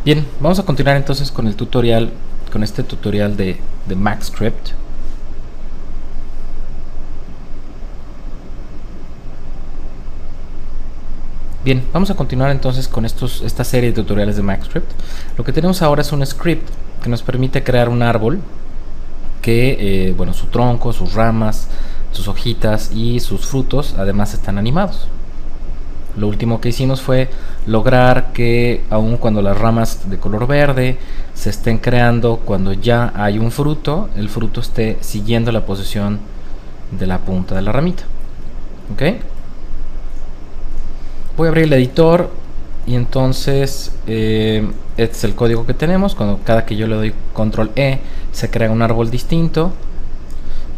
Bien, vamos a continuar entonces con el tutorial, con este tutorial de MaxScript. Bien, vamos a continuar entonces con esta serie de tutoriales de MaxScript. Lo que tenemos ahora es un script que nos permite crear un árbol que, bueno, su tronco, sus ramas, sus hojitas y sus frutos además están animados. Lo último que hicimos fue lograr que aun cuando las ramas de color verde se estén creando cuando ya hay un fruto, el fruto esté siguiendo la posición de la punta de la ramita. ¿Ok? Voy a abrir el editor y entonces este es el código que tenemos. Cada que yo le doy control E se crea un árbol distinto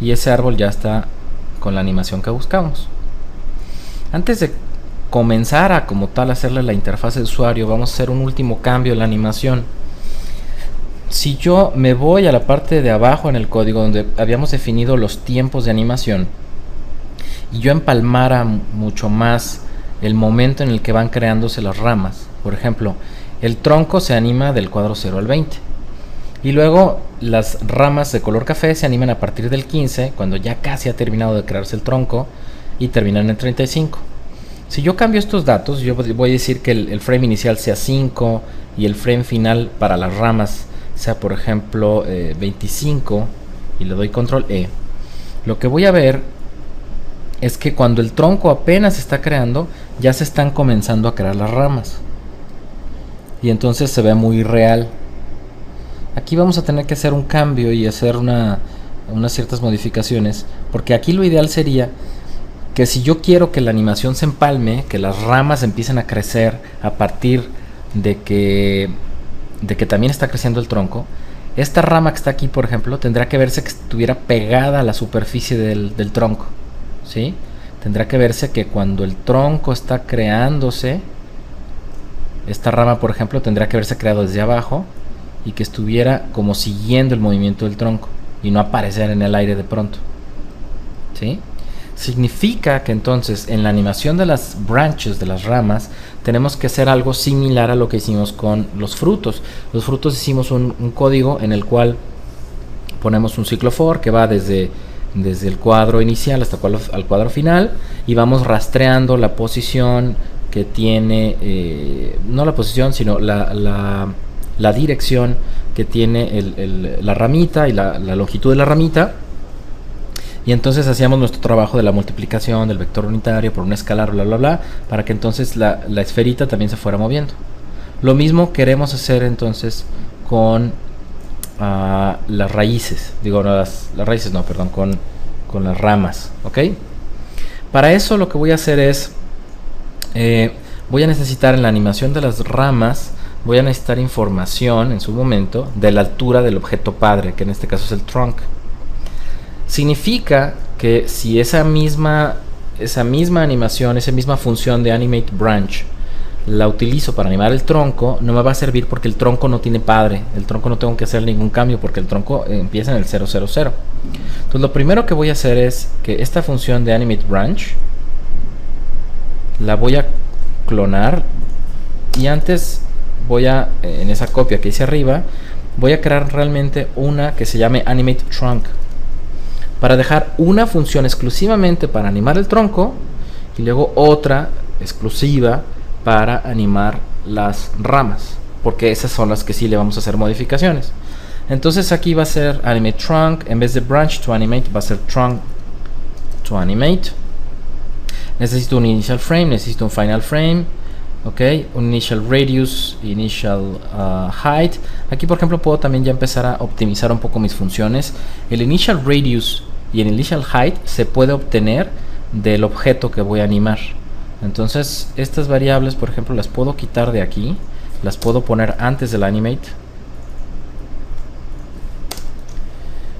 y ese árbol ya está con la animación que buscamos. Antes de comenzar a como tal hacerle la interfaz de usuario, vamos a hacer un último cambio en la animación. Si yo me voy a la parte de abajo en el código donde habíamos definido los tiempos de animación y yo empalmara mucho más el momento en el que van creándose las ramas, por ejemplo, el tronco se anima del cuadro 0 al 20 y luego las ramas de color café se animan a partir del 15 cuando ya casi ha terminado de crearse el tronco y terminan en el 35. Si yo cambio estos datos, yo voy a decir que el frame inicial sea 5 y el frame final para las ramas sea, por ejemplo, 25 y le doy control E. Lo que voy a ver es que cuando el tronco apenas se está creando, ya se están comenzando a crear las ramas. Y entonces se ve muy real. Aquí vamos a tener que hacer un cambio y hacer unas ciertas modificaciones, porque aquí lo ideal sería que si yo quiero que la animación se empalme, que las ramas empiecen a crecer a partir de que también está creciendo el tronco, esta rama que está aquí, por ejemplo, tendrá que verse que estuviera pegada a la superficie del tronco, ¿sí? Tendrá que verse que cuando el tronco está creándose, esta rama, por ejemplo, tendrá que verse creado desde abajo y que estuviera como siguiendo el movimiento del tronco y no aparecer en el aire de pronto, ¿sí? Significa que entonces en la animación de las branches, de las ramas, tenemos que hacer algo similar a lo que hicimos con los frutos. Los frutos hicimos un código en el cual ponemos un ciclo for que va desde el cuadro inicial hasta el cuadro final y vamos rastreando la posición que tiene, no la posición, sino la dirección que tiene la ramita y la longitud de la ramita. Y entonces hacíamos nuestro trabajo de la multiplicación del vector unitario por un escalar, bla, bla, bla, para que entonces la esferita también se fuera moviendo. Lo mismo queremos hacer entonces con las raíces. Digo, no, las raíces no, perdón, con las ramas, ¿ok? Para eso lo que voy a hacer es, voy a necesitar en la animación de las ramas, voy a necesitar información en su momento de la altura del objeto padre, que en este caso es el trunk. Significa que si esa misma animación, esa misma función de animate branch la utilizo para animar el tronco, no me va a servir porque el tronco no tiene padre. El tronco no tengo que hacer ningún cambio porque el tronco empieza en el 000. Entonces lo primero que voy a hacer es que esta función de animate branch la voy a clonar y antes voy a, en esa copia que hice arriba, voy a crear realmente una que se llame animate trunk, para dejar una función exclusivamente para animar el tronco y luego otra exclusiva para animar las ramas, porque esas son las que sí le vamos a hacer modificaciones. Entonces aquí va a ser animate trunk, en vez de branch to animate va a ser trunk to animate. Necesito un initial frame, necesito un final frame, ok, un initial radius, initial height. Aquí por ejemplo puedo también ya empezar a optimizar un poco mis funciones. El initial radius y el initial height se puede obtener del objeto que voy a animar. Entonces estas variables por ejemplo las puedo quitar de aquí, las puedo poner antes del animate,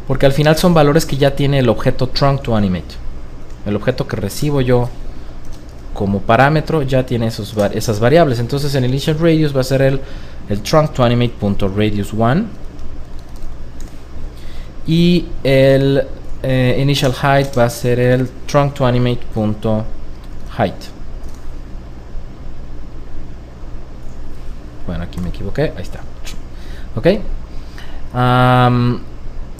porque al final son valores que ya tiene el objeto trunk to animate. El objeto que recibo yo como parámetro ya tiene esas variables. Entonces en el initial radius va a ser el trunk to animate.radius1 y el initial height va a ser el trunk to animate.height. Bueno, aquí me equivoqué, ahí está. Ok.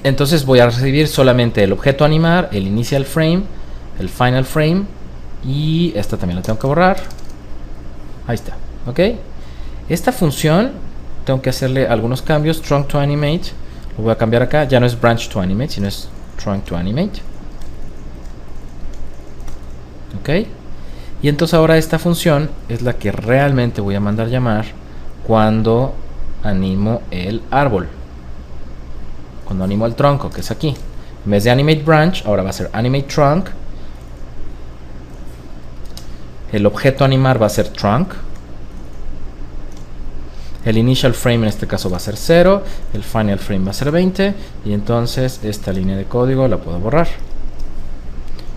Entonces voy a recibir solamente el objeto animar, el initial frame, el final frame, y esta también la tengo que borrar. Ahí está. Ok. Esta función tengo que hacerle algunos cambios. Trunk to animate lo voy a cambiar acá. Ya no es branch to animate, sino es trunk to animate. Ok. Y entonces ahora esta función es la que realmente voy a mandar llamar cuando animo el árbol, cuando animo el tronco, que es aquí. En vez de animate branch, ahora va a ser animate trunk. El objeto animar va a ser trunk. El initial frame en este caso va a ser 0. El final frame va a ser 20. Y entonces esta línea de código la puedo borrar.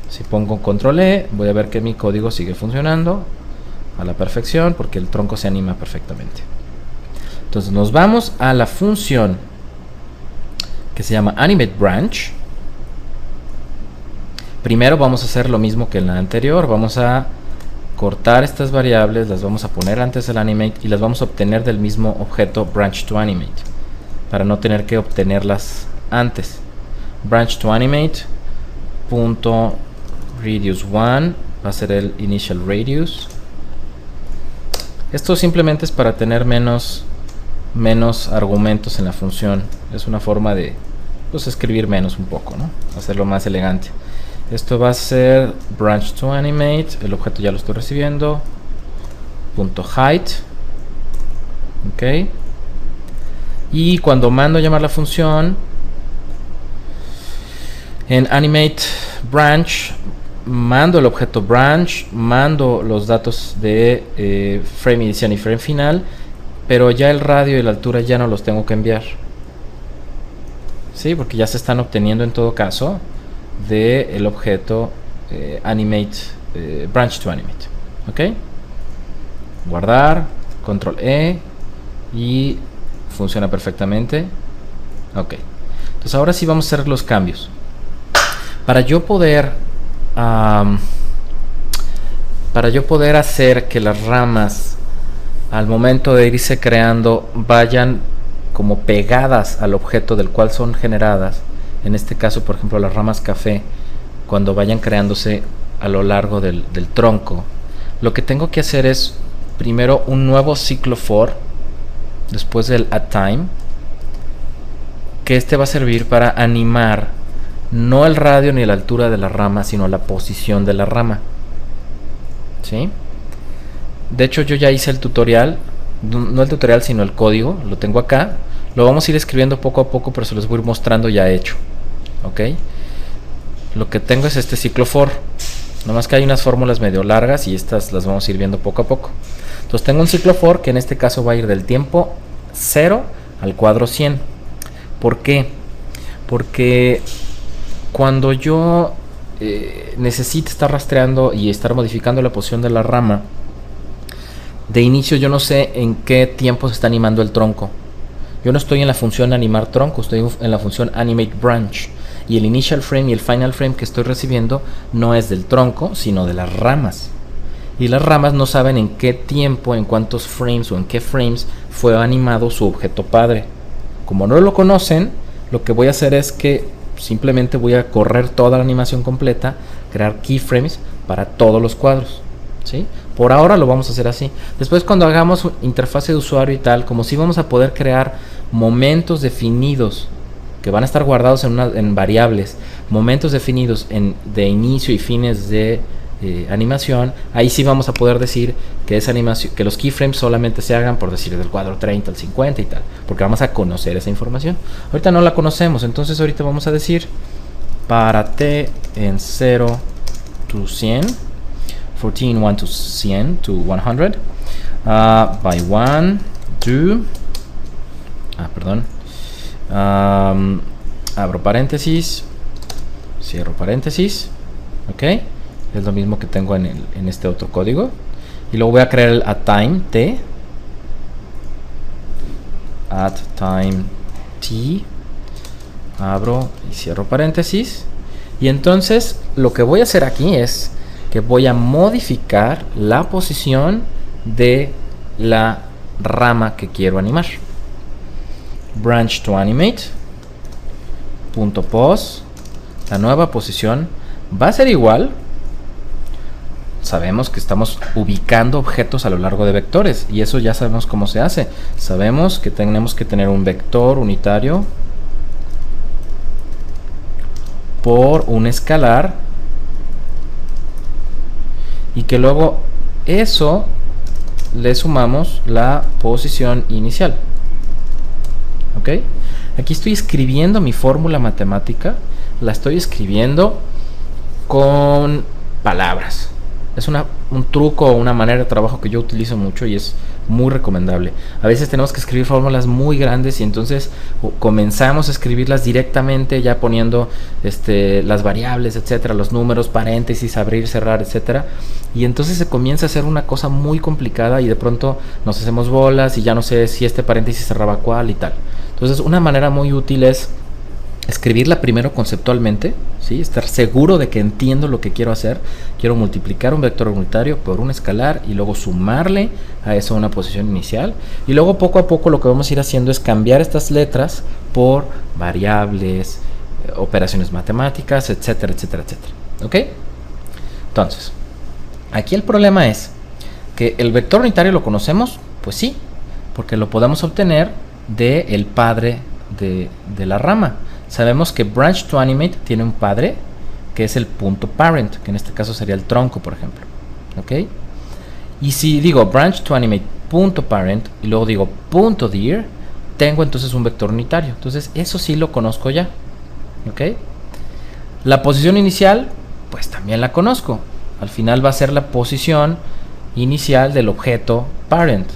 Si pongo control E, voy a ver que mi código sigue funcionando a la perfección porque el tronco se anima perfectamente. Entonces nos vamos a la función que se llama animate branch. Primero vamos a hacer lo mismo que en la anterior. Vamos a cortar estas variables, las vamos a poner antes del animate y las vamos a obtener del mismo objeto branch to animate para no tener que obtenerlas antes. Branch to animate punto radius 1 va a ser el initial radius. Esto simplemente es para tener menos argumentos en la función. Es una forma de escribir menos un poco, ¿no? Hacerlo más elegante. Esto va a ser branch to animate. El objeto ya lo estoy recibiendo. Punto height. Ok. Y cuando mando a llamar la función en animate branch, mando el objeto branch, mando los datos de frame inicial y frame final, pero ya el radio y la altura ya no los tengo que enviar. ¿Sí? Porque ya se están obteniendo en todo caso del objeto animate, branch to animate. Ok. Guardar, control E, y funciona perfectamente. Ok. Entonces ahora sí vamos a hacer los cambios. Para yo poder hacer que las ramas al momento de irse creando vayan como pegadas al objeto del cual son generadas, en este caso por ejemplo las ramas café, cuando vayan creándose a lo largo del tronco, lo que tengo que hacer es primero un nuevo ciclo for después del addTime, que este va a servir para animar no el radio ni la altura de la rama, sino la posición de la rama. ¿Sí? De hecho yo ya hice el tutorial, no el tutorial sino el código, lo tengo acá. Lo vamos a ir escribiendo poco a poco, pero se los voy a ir mostrando ya hecho. Ok. Lo que tengo es este ciclo for. Nomás que hay unas fórmulas medio largas y estas las vamos a ir viendo poco a poco. Entonces tengo un ciclo for que en este caso va a ir del tiempo 0 al cuadro 100. ¿Por qué? Porque cuando yo necesite estar rastreando y estar modificando la posición de la rama, de inicio yo no sé en qué tiempo se está animando el tronco. Yo no estoy en la función animar tronco, estoy en la función animate branch. Y el initial frame y el final frame que estoy recibiendo no es del tronco, sino de las ramas. Y las ramas no saben en qué tiempo, en cuántos frames o en qué frames fue animado su objeto padre. Como no lo conocen, lo que voy a hacer es que simplemente voy a correr toda la animación completa, crear keyframes para todos los cuadros. ¿Sí? Por ahora lo vamos a hacer así. Después cuando hagamos interfase de usuario y tal, como si vamos a poder crear momentos definidos que van a estar guardados en variables, momentos definidos de inicio y fines de animación, ahí sí vamos a poder decir que esa animación, que los keyframes solamente se hagan por decir del cuadro 30 al 50 y tal, porque vamos a conocer esa información. Ahorita no la conocemos, entonces ahorita vamos a decir para t en 0 to 100, 14 1 to 100 to 100, by 1 do, abro paréntesis, cierro paréntesis, ok, es lo mismo que tengo en este otro código, y luego voy a crear el addTime t, addTime t, abro y cierro paréntesis, y entonces lo que voy a hacer aquí es que voy a modificar la posición de la rama que quiero animar. Branch to animate. .pos. La nueva posición va a ser igual. Sabemos que estamos ubicando objetos a lo largo de vectores y eso ya sabemos cómo se hace. Sabemos que tenemos que tener un vector unitario por un escalar y que luego eso le sumamos la posición inicial. ¿Ok? Aquí estoy escribiendo mi fórmula matemática, la estoy escribiendo con palabras. Es un truco o una manera de trabajo que yo utilizo mucho y es muy recomendable. A veces tenemos que escribir fórmulas muy grandes y entonces comenzamos a escribirlas directamente ya poniendo las variables, etcétera, los números, paréntesis, abrir, cerrar, etcétera. Y entonces se comienza a hacer una cosa muy complicada y de pronto nos hacemos bolas y ya no sé si este paréntesis cerraba cuál y tal. Entonces una manera muy útil es escribirla primero conceptualmente, ¿sí? Estar seguro de que entiendo lo que quiero hacer. Quiero multiplicar un vector unitario por un escalar y luego sumarle a eso una posición inicial. Y luego poco a poco lo que vamos a ir haciendo es cambiar estas letras por variables, operaciones matemáticas, etcétera, etcétera, etcétera. ¿Ok? Entonces, aquí el problema es que el vector unitario lo conocemos, pues sí, porque lo podemos obtener del padre de la rama. Sabemos que branch to animate tiene un padre que es el punto parent, que en este caso sería el tronco, por ejemplo. ¿Ok? Y si digo branch to animate punto parent y luego digo punto dir, tengo entonces un vector unitario. Entonces eso sí lo conozco ya. ¿Ok? La posición inicial, pues también la conozco. Al final va a ser la posición inicial del objeto parent.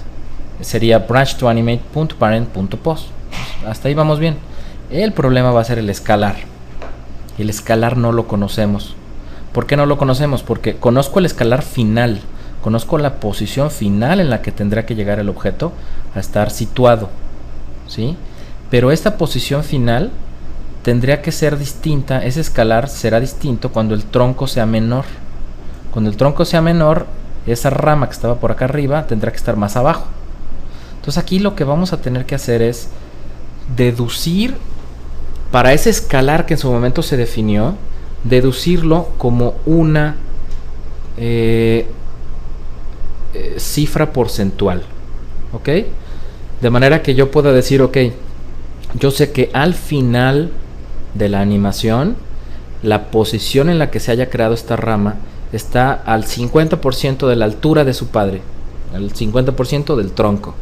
Sería branch to animate punto parent punto pos. Hasta ahí vamos bien. El problema va a ser el escalar. El escalar no lo conocemos. ¿Por qué no lo conocemos? Porque conozco el escalar final. Conozco la posición final en la que tendrá que llegar el objeto a estar situado, ¿sí? Pero esta posición final tendría que ser distinta. Ese escalar será distinto cuando el tronco sea menor. Cuando el tronco sea menor, esa rama que estaba por acá arriba tendrá que estar más abajo. Entonces aquí lo que vamos a tener que hacer es deducir para ese escalar que en su momento se definió, deducirlo como una cifra porcentual. ¿Ok? De manera que yo pueda decir, ok, yo sé que al final de la animación, la posición en la que se haya creado esta rama está al 50% de la altura de su padre, al 50% del tronco.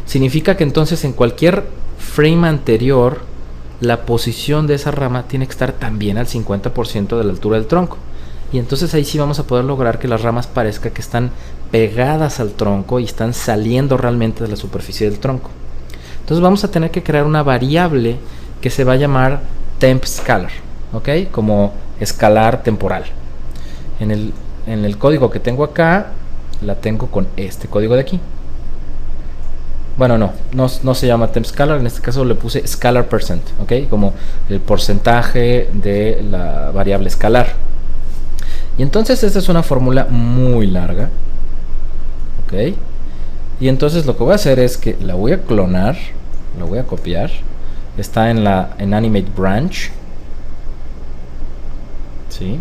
Significa que entonces en cualquier frame anterior, la posición de esa rama tiene que estar también al 50% de la altura del tronco. Y entonces ahí sí vamos a poder lograr que las ramas parezca que están pegadas al tronco y están saliendo realmente de la superficie del tronco. Entonces vamos a tener que crear una variable que se va a llamar temp scalar, ¿ok? Como escalar temporal. En el código que tengo acá, la tengo con este código de aquí. Bueno, no se llama temp scalar, en este caso le puse scalar percent, ¿ok? Como el porcentaje de la variable escalar. Y entonces esta es una fórmula muy larga, ¿ok? Y entonces lo que voy a hacer es que la voy a clonar, la voy a copiar. Está en animate branch, ¿sí?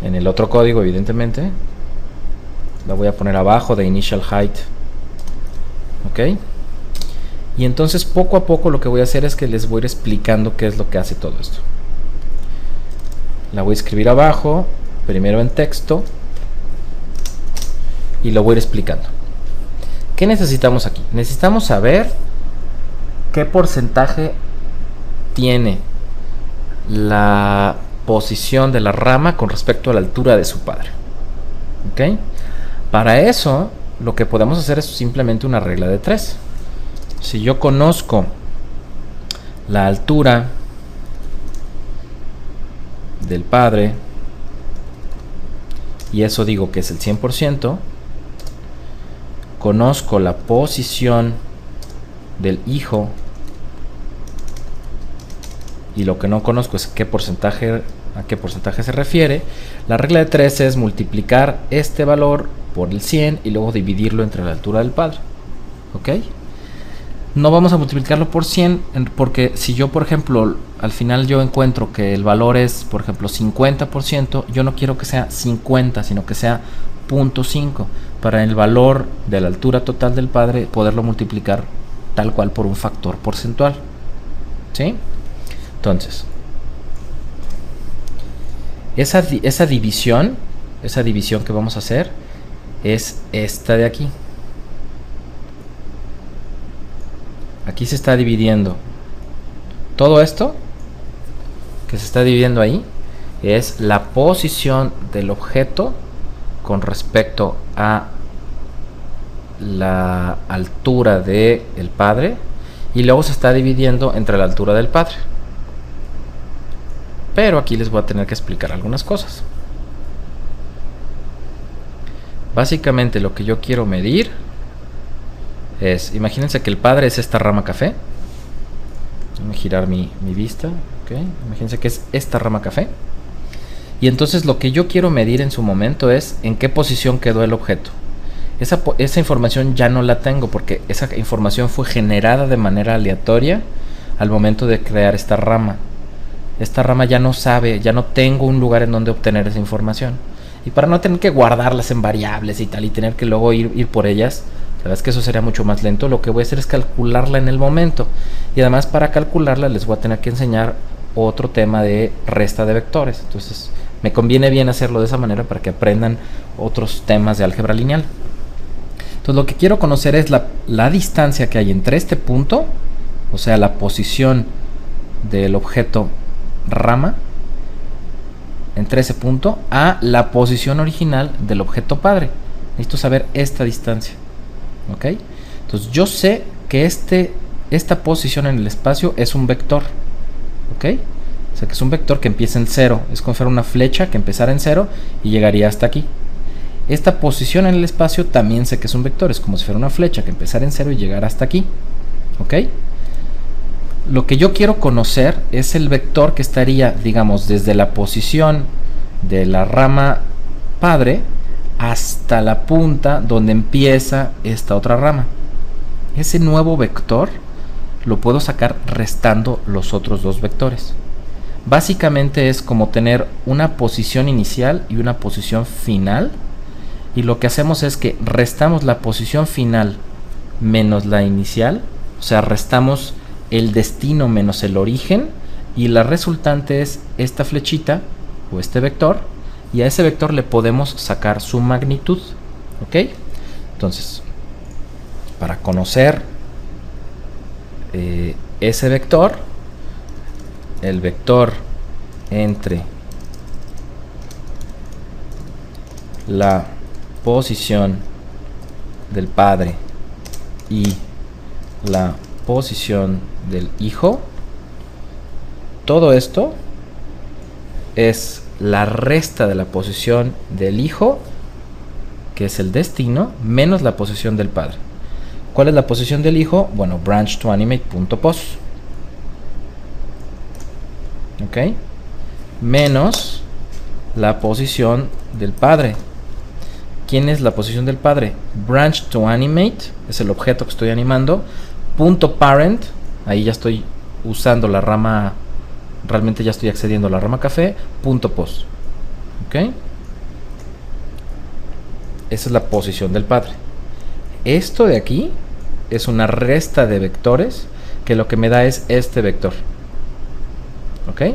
En el otro código, evidentemente. La voy a poner abajo de initial height. ¿Ok? Y entonces poco a poco lo que voy a hacer es que les voy a ir explicando qué es lo que hace todo esto. La voy a escribir abajo, primero en texto, y lo voy a ir explicando. ¿Qué necesitamos aquí? Necesitamos saber qué porcentaje tiene la posición de la rama con respecto a la altura de su padre. ¿Ok? Para eso, lo que podemos hacer es simplemente una regla de 3. Si yo conozco la altura del padre y eso digo que es el 100%, conozco la posición del hijo y lo que no conozco es a qué porcentaje se refiere, la regla de 3 es multiplicar este valor por el 100 y luego dividirlo entre la altura del padre. ¿Ok? No vamos a multiplicarlo por 100 porque si yo, por ejemplo, al final yo encuentro que el valor es, por ejemplo, 50%, yo no quiero que sea 50, sino que sea 0.5 para el valor de la altura total del padre poderlo multiplicar tal cual por un factor porcentual. ¿Sí? Entonces, esa división que vamos a hacer es esta de aquí. Aquí se está dividiendo. Todo esto que se está dividiendo ahí es la posición del objeto con respecto a la altura del padre, y luego se está dividiendo entre la altura del padre. Pero aquí les voy a tener que explicar algunas cosas. Básicamente lo que yo quiero medir es, imagínense que el padre es esta rama café. Voy a girar mi vista. ¿Okay? Imagínense que es esta rama café. Y entonces lo que yo quiero medir en su momento es en qué posición quedó el objeto. Esa información ya no la tengo porque esa información fue generada de manera aleatoria al momento de crear esta rama. Esta rama ya no sabe, ya no tengo un lugar en donde obtener esa información. Y para no tener que guardarlas en variables y tal, y tener que luego ir por ellas, la verdad es que eso sería mucho más lento. Lo que voy a hacer es calcularla en el momento. Y además, para calcularla les voy a tener que enseñar otro tema de resta de vectores. Entonces me conviene bien hacerlo de esa manera para que aprendan otros temas de álgebra lineal. Entonces lo que quiero conocer es la distancia que hay entre este punto, o sea, la posición del objeto rama, entre ese punto a la posición original del objeto padre. Necesito saber esta distancia. ¿Ok? Entonces yo sé que esta posición en el espacio es un vector. ¿Ok? O sea que es un vector que empieza en 0. Es como si fuera una flecha que empezara en 0 y llegaría hasta aquí. Esta posición en el espacio también sé que es un vector. Es como si fuera una flecha que empezara en 0 y llegara hasta aquí. ¿Ok? Lo que yo quiero conocer es el vector que estaría, digamos, desde la posición de la rama padre hasta la punta donde empieza esta otra rama. Ese nuevo vector lo puedo sacar restando los otros dos vectores. Básicamente es como tener una posición inicial y una posición final, y lo que hacemos es que restamos la posición final menos la inicial, o sea, restamos el destino menos el origen, y la resultante es esta flechita o este vector, y a ese vector le podemos sacar su magnitud. ¿Ok? Entonces, para conocer ese vector, el vector entre la posición del padre y la posición del hijo, todo esto es la resta de la posición del hijo, que es el destino, menos la posición del padre. ¿Cuál es la posición del hijo? Bueno, branch to animate.pos. ¿Ok? Menos la posición del padre. ¿Quién es la posición del padre? Branch to animate, es el objeto que estoy animando. Punto parent, ahí ya estoy usando la rama, realmente ya estoy accediendo a la rama café. Punto pos. ¿Ok? Esa es la posición del padre. Esto de aquí es una resta de vectores que lo que me da es este vector. ¿Ok?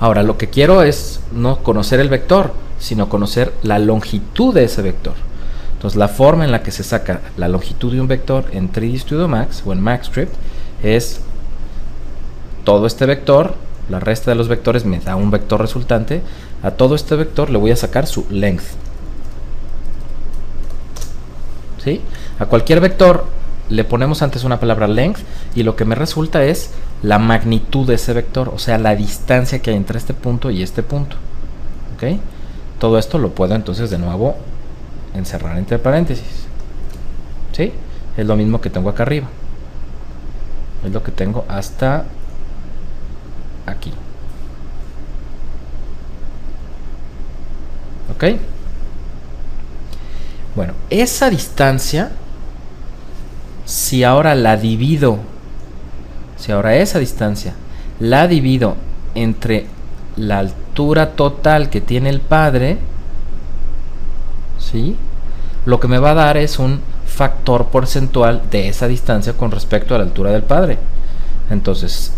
Ahora lo que quiero es no conocer el vector, sino conocer la longitud de ese vector. Entonces la forma en la que se saca la longitud de un vector en 3D Studio Max o en MaxScript es todo este vector, la resta de los vectores me da un vector resultante. A todo este vector le voy a sacar su length. ¿Sí? A cualquier vector le ponemos antes una palabra length y lo que me resulta es la magnitud de ese vector, o sea, la distancia que hay entre este punto y este punto. ¿Ok? Todo esto lo puedo entonces de nuevo encerrar entre paréntesis. ¿Sí? Es lo mismo que tengo acá arriba. Es lo que tengo hasta aquí. ¿Ok? Bueno, esa distancia, si ahora esa distancia la divido entre la altura total que tiene el padre, ¿sí?, lo que me va a dar es un factor porcentual de esa distancia con respecto a la altura del padre. Entonces,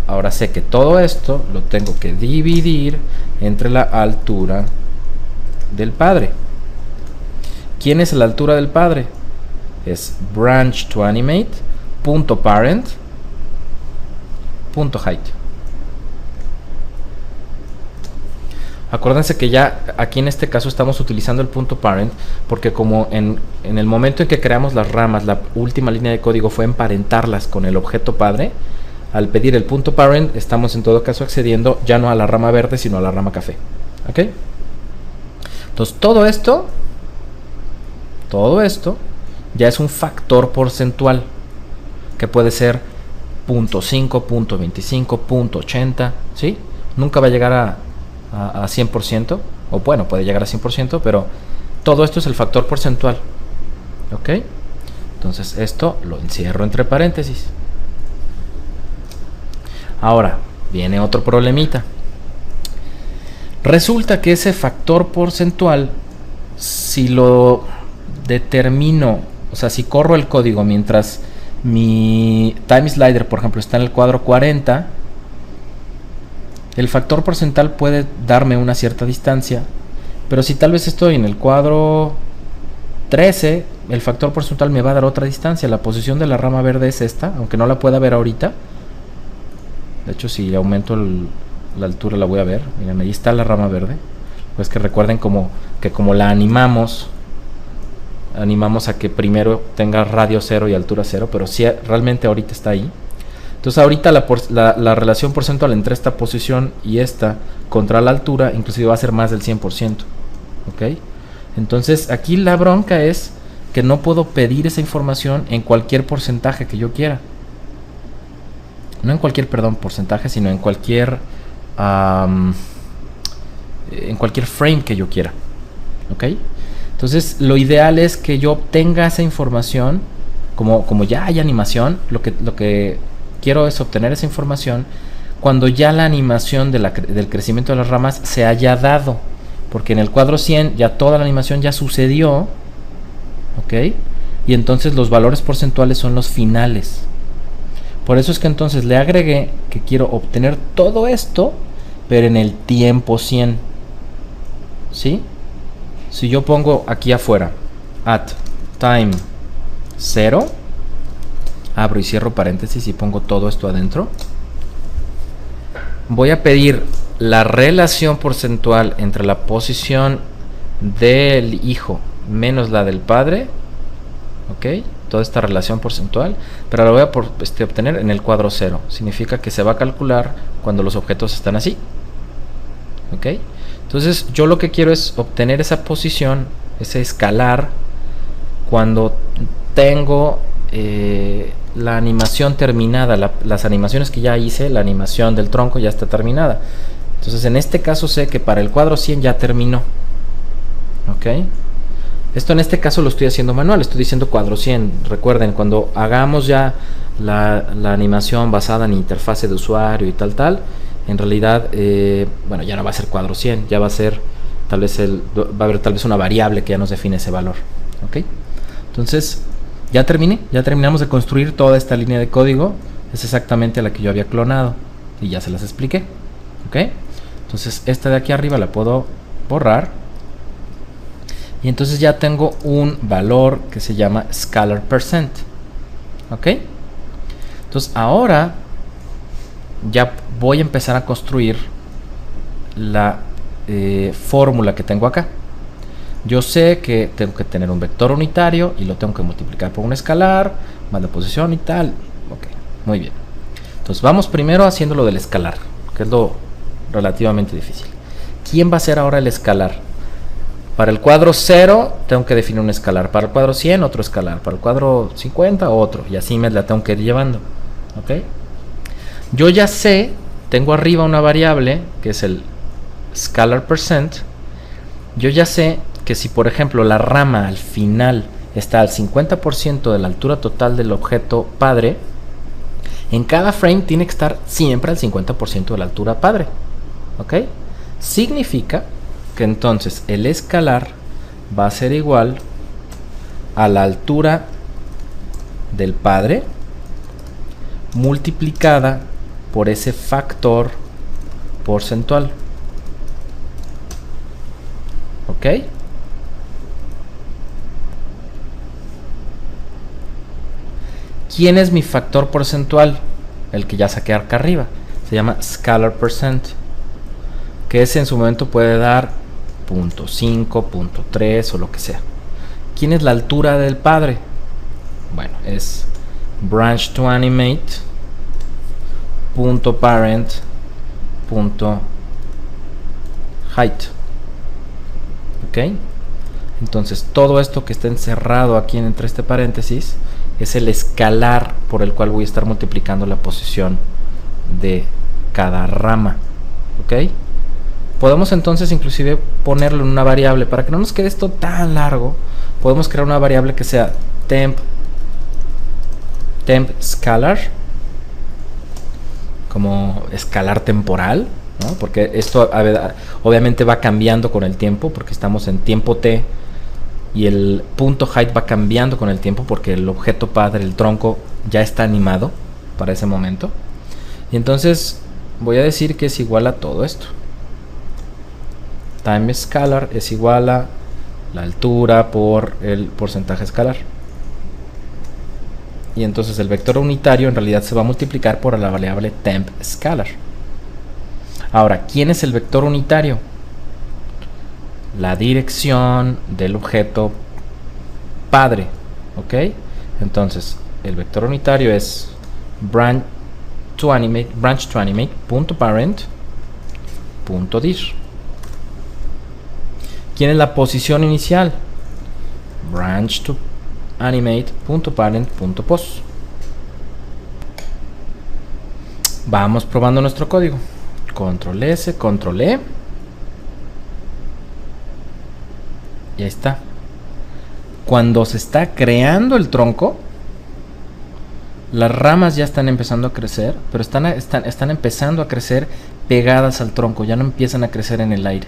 ahora sé que todo esto lo tengo que dividir entre la altura del padre. ¿Quién es la altura del padre? Es branch to animate, punto parent, punto height. Acuérdense que ya aquí en este caso estamos utilizando el punto parent porque como en el momento en que creamos las ramas, la última línea de código fue emparentarlas con el objeto padre. Al pedir el punto parent estamos en todo caso accediendo ya no a la rama verde sino a la rama café. ¿Ok? Entonces todo esto ya es un factor porcentual que puede ser 0.5, 0.25, 0.80, ¿sí? Nunca va a llegar a 100%, o bueno, puede llegar a 100%, pero todo esto es el factor porcentual. ¿Ok? Entonces esto lo encierro entre paréntesis. Ahora, viene otro problemita. Resulta que ese factor porcentual, si lo determino, o sea, si corro el código mientras mi time slider, por ejemplo, está en el cuadro 40, el factor porcentual puede darme una cierta distancia, pero si tal vez estoy en el cuadro 13, el factor porcentual me va a dar otra distancia. La posición de la rama verde es esta, aunque no la pueda ver ahorita. De hecho, si aumento la altura la voy a ver. Miren, ahí está la rama verde. Pues que recuerden como la animamos a que primero tenga radio 0 y altura 0, pero sí, realmente ahorita está ahí. Entonces ahorita la relación porcentual entre esta posición y esta contra la altura inclusive va a ser más del 100%. ¿Ok? Entonces aquí la bronca es que no puedo pedir esa información en cualquier porcentaje que yo quiera. No en cualquier, porcentaje, sino en cualquier frame que yo quiera. ¿Ok? Entonces lo ideal es que yo obtenga esa información, como ya hay animación, lo que quiero es obtener esa información cuando ya la animación del crecimiento de las ramas se haya dado, porque en el cuadro 100 ya toda la animación ya sucedió, ¿ok? Y entonces los valores porcentuales son los finales. Por eso es que entonces le agregué que quiero obtener todo esto, pero en el tiempo 100, ¿sí? Si yo pongo aquí afuera at time 0, abro y cierro paréntesis y pongo todo esto adentro, voy a pedir la relación porcentual entre la posición del hijo menos la del padre, ¿ok? Toda esta relación porcentual, pero la voy a obtener en el cuadro 0. Significa que se va a calcular cuando los objetos están así, ¿ok? Entonces yo lo que quiero es obtener esa posición, ese escalar, cuando tengo la animación terminada, las animaciones que ya hice, la animación del tronco ya está terminada. Entonces en este caso sé que para el cuadro 100 ya terminó, ¿ok? Esto en este caso lo estoy haciendo manual, estoy diciendo cuadro 100. Recuerden, cuando hagamos ya la animación basada en interfase de usuario y tal, en realidad, bueno, ya no va a ser cuadro 100, ya va a ser va a haber tal vez una variable que ya nos define ese valor, ¿ok? Entonces, ya terminamos de construir toda esta línea de código, es exactamente la que yo había clonado y ya se las expliqué, ¿ok? Entonces, esta de aquí arriba la puedo borrar. Y entonces ya tengo un valor que se llama scalar percent. ¿Ok? Entonces ahora ya voy a empezar a construir la fórmula que tengo acá. Yo sé que tengo que tener un vector unitario y lo tengo que multiplicar por un escalar, más la posición y tal. Ok, muy bien. Entonces vamos primero haciendo lo del escalar, que es lo relativamente difícil. ¿Quién va a ser ahora el escalar? Para el cuadro 0 tengo que definir un escalar, para el cuadro 100 otro escalar, para el cuadro 50 otro, y así me la tengo que ir llevando. ¿Ok? Yo ya sé, tengo arriba una variable que es el scalar percent. Yo ya sé que si por ejemplo la rama al final está al 50% de la altura total del objeto padre, en cada frame tiene que estar siempre al 50% de la altura padre. ¿Ok? Significa que entonces el escalar va a ser igual a la altura del padre multiplicada por ese factor porcentual. ¿Ok? ¿Quién es mi factor porcentual? El que ya saqué acá arriba. Se llama scalar percent, que ese en su momento puede dar 0.5, 0.3 o lo que sea. ¿Quién es la altura del padre? Bueno, es branch to animate .parent .height. ¿Ok? Entonces todo esto que está encerrado aquí entre este paréntesis es el escalar por el cual voy a estar multiplicando la posición de cada rama. ¿Ok? Podemos entonces inclusive ponerlo en una variable para que no nos quede esto tan largo. Podemos crear una variable que sea temp scalar, como escalar temporal, ¿no? Porque esto obviamente va cambiando con el tiempo, porque estamos en tiempo t, y el punto height va cambiando con el tiempo porque el objeto padre, el tronco, ya está animado para ese momento. Y entonces voy a decir que es igual a todo esto. Time scalar es igual a la altura por el porcentaje escalar. Y entonces el vector unitario en realidad se va a multiplicar por la variable temp scalar. Ahora, ¿quién es el vector unitario? La dirección del objeto padre. ¿Ok? Entonces, el vector unitario es branch to animate .parent.dir. ¿Quién es la posición inicial? Branch to animate.parent.pos. Vamos probando nuestro código. Control S, Control E. Y ahí está. Cuando se está creando el tronco, las ramas ya están empezando a crecer, pero están empezando a crecer pegadas al tronco, ya no empiezan a crecer en el aire.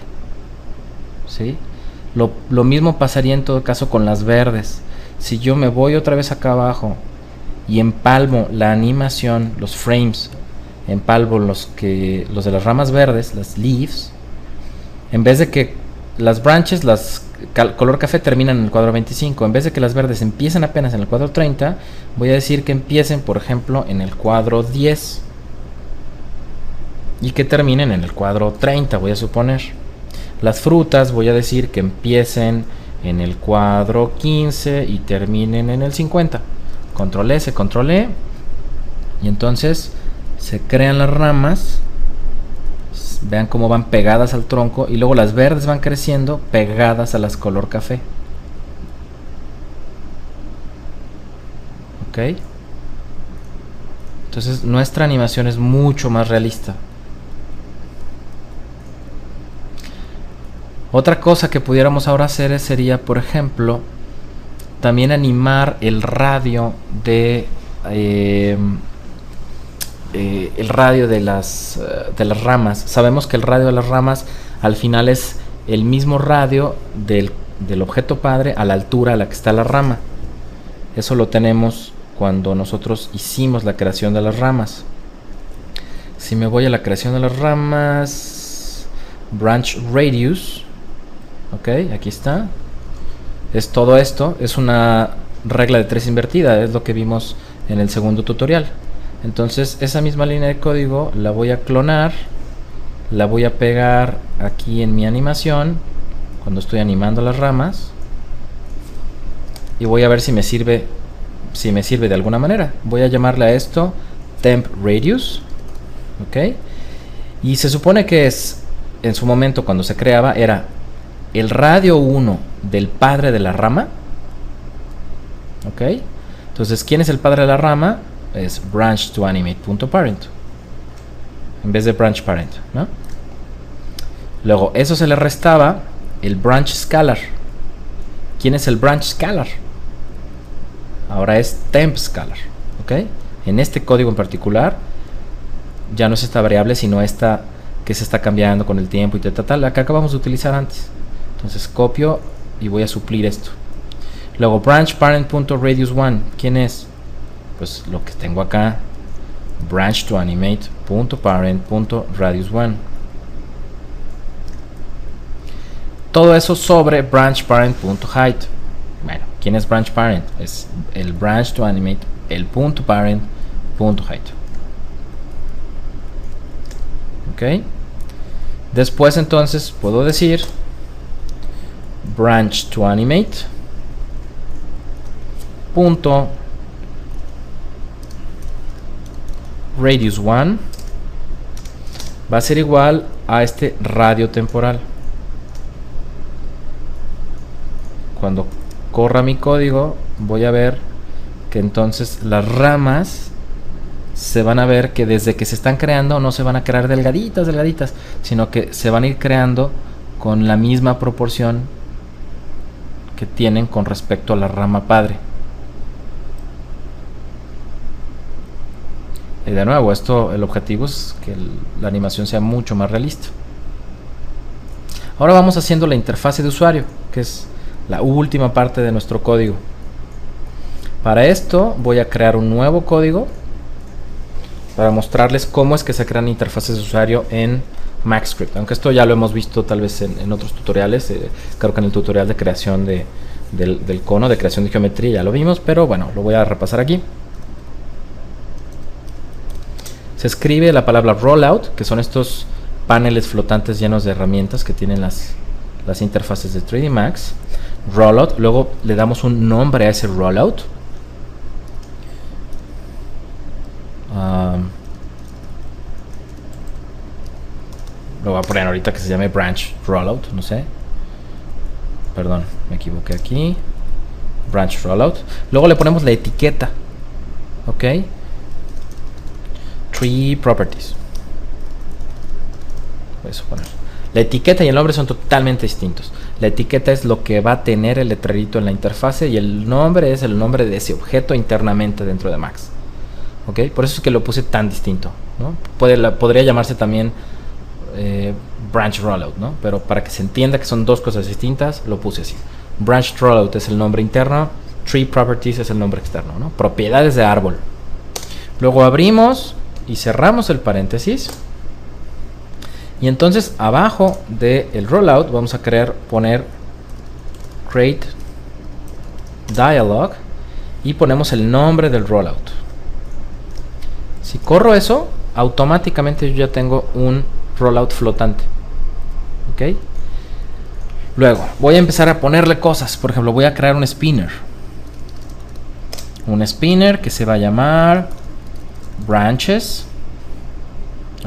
¿Sí? Lo mismo pasaría en todo caso con las verdes. Si yo me voy otra vez acá abajo y empalmo la animación, los frames, empalmo los de las ramas verdes, las leaves, en vez de que las branches, las color café, terminan en el cuadro 25, en vez de que las verdes empiecen apenas en el cuadro 30, voy a decir que empiecen, por ejemplo, en el cuadro 10 y que terminen en el cuadro 30, voy a suponer. Las frutas voy a decir que empiecen en el cuadro 15 y terminen en el 50. Control S, Control E. Y entonces se crean las ramas. Vean cómo van pegadas al tronco. Y luego las verdes van creciendo pegadas a las color café. ¿Ok? Entonces nuestra animación es mucho más realista. Otra cosa que pudiéramos ahora hacer sería, por ejemplo, también animar el radio de las ramas. Sabemos que el radio de las ramas al final es el mismo radio del objeto padre a la altura a la que está la rama. Eso lo tenemos cuando nosotros hicimos la creación de las ramas. Si me voy a la creación de las ramas, branch radius, ok, aquí está. Es todo esto, es una regla de 3 invertida, es lo que vimos en el segundo tutorial. Entonces esa misma línea de código la voy a clonar, la voy a pegar aquí en mi animación cuando estoy animando las ramas y voy a ver si me sirve de alguna manera. Voy a llamarle a esto temp radius, ok, y se supone que es, en su momento cuando se creaba, era el radio 1 del padre de la rama. Ok, entonces ¿quién es el padre de la rama? Es branch to animate.parent en vez de branch parent, ¿no? Luego eso se le restaba el branch scalar. ¿quién es el branch scalar? Ahora es temp scalar, ¿ok? En este código en particular ya no es esta variable, sino esta que se está cambiando con el tiempo y tal, la que acabamos de utilizar antes. Entonces copio y voy a suplir esto. Luego branch parent.radius1, ¿quién es? Pues lo que tengo acá, branch to animate.parent.radius1. Todo eso sobre branch parent.height. Bueno, ¿quién es branch parent? Es el branch to animate, el punto parent.height. Ok. Después entonces puedo decir branch to animate punto radius 1 va a ser igual a este radio temporal. Cuando corra mi código voy a ver que entonces las ramas se van a ver que desde que se están creando no se van a crear delgaditas, sino que se van a ir creando con la misma proporción que tienen con respecto a la rama padre. Y de nuevo, el objetivo es que la animación sea mucho más realista. Ahora vamos haciendo la interfase de usuario, que es la última parte de nuestro código. Para esto voy a crear un nuevo código para mostrarles cómo es que se crean interfaces de usuario en MaxScript. Aunque esto ya lo hemos visto tal vez en otros tutoriales. Creo que en el tutorial de creación del cono, de creación de geometría ya lo vimos, pero bueno, lo voy a repasar aquí. Se escribe la palabra rollout, que son estos paneles flotantes llenos de herramientas que tienen las interfaces de 3D Max. Rollout, luego le damos un nombre a ese rollout. Lo voy a poner ahorita que se llame branch rollout, no sé. Perdón, me equivoqué aquí. Branch rollout. Luego le ponemos la etiqueta. Ok. Tree properties. Voy a suponer. La etiqueta y el nombre son totalmente distintos. La etiqueta es lo que va a tener el letrerito en la interfase y el nombre es el nombre de ese objeto internamente dentro de Max. ¿Ok? Por eso es que lo puse tan distinto, ¿no? Podría llamarse también branch rollout, ¿no? Pero para que se entienda que son dos cosas distintas, lo puse así. Branch rollout es el nombre interno, tree properties es el nombre externo, ¿no? Propiedades de árbol. Luego abrimos y cerramos el paréntesis. Y entonces abajo del rollout vamos a poner create dialog y ponemos el nombre del rollout. Si corro eso, automáticamente yo ya tengo un rollout flotante. ¿Ok? Luego voy a empezar a ponerle cosas. Por ejemplo, voy a crear un spinner. Un spinner que se va a llamar branches.